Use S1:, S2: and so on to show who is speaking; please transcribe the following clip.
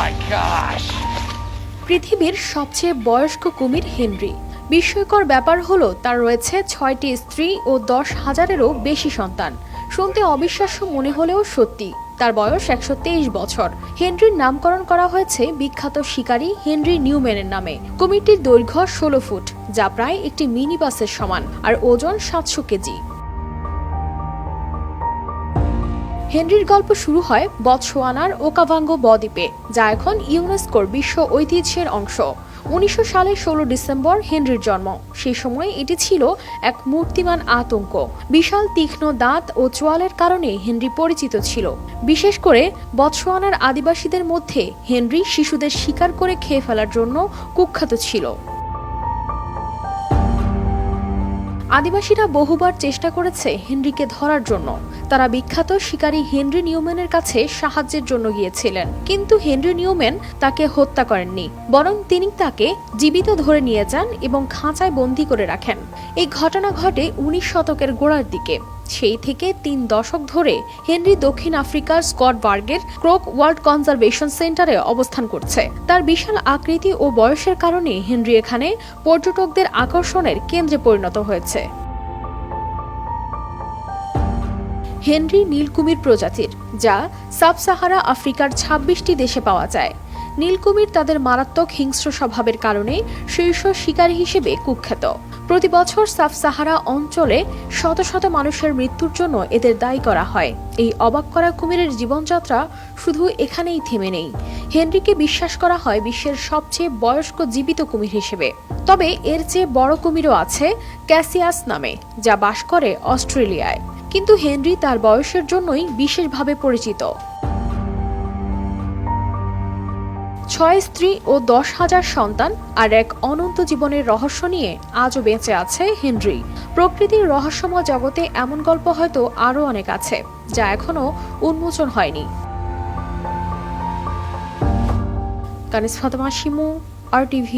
S1: my gosh!
S2: পৃথিবীর সবচেয়ে বয়স্ক কুমির হেনরি। বিস্ময়কর ব্যাপার হলো তার রয়েছে 6টি স্ত্রী ও 10,000-এরও বেশি সন্তান। শুনতে অবিশ্বাস্য মনে হলেও সত্যি। তার বয়স 123 বছর। হেনরির নামকরণ করা হয়েছে বিখ্যাত শিকারী হেনরি নিউম্যানের নামে। কুমিরটির দৈর্ঘ্য 16 ফুট, যা প্রায় একটি মিনি বাসের সমান, আর ওজন 700 কেজি। হেনরির গল্প শুরু হয় বতসোয়ানার ওকাভাঙ্গো বদ্বীপে, যা এখন ইউনেস্কোর বিশ্ব ঐতিহ্যের অংশ। 1900 সালের 16 ডিসেম্বর হেনরির জন্ম। সেই সময় এটি ছিল এক মূর্তিমান আতঙ্ক। বিশাল তীক্ষ্ণ দাঁত ও চোয়ালের কারণে হেনরি পরিচিত ছিল। বিশেষ করে বতসোয়ানার আদিবাসীদের মধ্যে হেনরি শিশুদের শিকার করে খেয়ে ফেলার জন্য কুখ্যাত ছিল। আদিবাসীরা বহুবার চেষ্টা করেছে হেনরিকে ধরার জন্য। তারা বিখ্যাত শিকারী হেনরি নিউম্যানের কাছে সাহায্যের জন্য গিয়েছিলেন, কিন্তু হেনরি নিউম্যান তাকে হত্যা করেননি, বরং তিনি তাকে জীবিত ধরে নিয়ে যান এবং খাঁচায় বন্দী করে রাখেন। এই ঘটনা ঘটে 19 শতকের গোড়ার দিকে। সেই থেকে 3 দশক ধরে হেনরি দক্ষিণ আফ্রিকার স্কটবার্গের ক্রোক ওয়ার্ল্ড কনজারভেশন সেন্টারে অবস্থান করছে। তার বিশাল আকৃতি ও বয়সের কারণে হেনরি এখানে পর্যটকদের আকর্ষণের কেন্দ্রে পরিণত হয়েছে। হেনরি নীলকুমির প্রজাতির, যা সাব সাহারা আফ্রিকার 26টি দেশে পাওয়া যায়। নীলকুমির তাদের মারাত্মক হিংস্র স্বভাবের কারণে শীর্ষ শিকারী হিসেবে কুখ্যাত। প্রতি বছর সাব সাহারা অঞ্চলে শত শত মানুষের মৃত্যুর জন্য এদের দায়ী করা হয়। এই অবাক করা কুমিরের জীবনযাত্রা শুধু এখানেই থেমে নেই। হেনরিকে বিশ্বাস করা হয় বিশ্বের সবচেয়ে বয়স্ক জীবিত কুমির হিসেবে। তবে এর চেয়ে বড় কুমিরও আছে, ক্যাসিয়াস নামে, যা বাস করে অস্ট্রেলিয়ায়। কিন্তু হেনরি তার বয়সের জন্যই বিশেষভাবে পরিচিত। 6 স্ত্রী ও 10,000 সন্তান আর এক অনন্ত জীবনের রহস্য নিয়ে আজও বেঁচে আছে হেনরি। প্রকৃতির রহস্যময় জগতে এমন গল্প হয়তো আরও অনেক আছে, যা এখনো উন্মোচন হয়নি। কানিস ফাতেমা শিমু, RTV।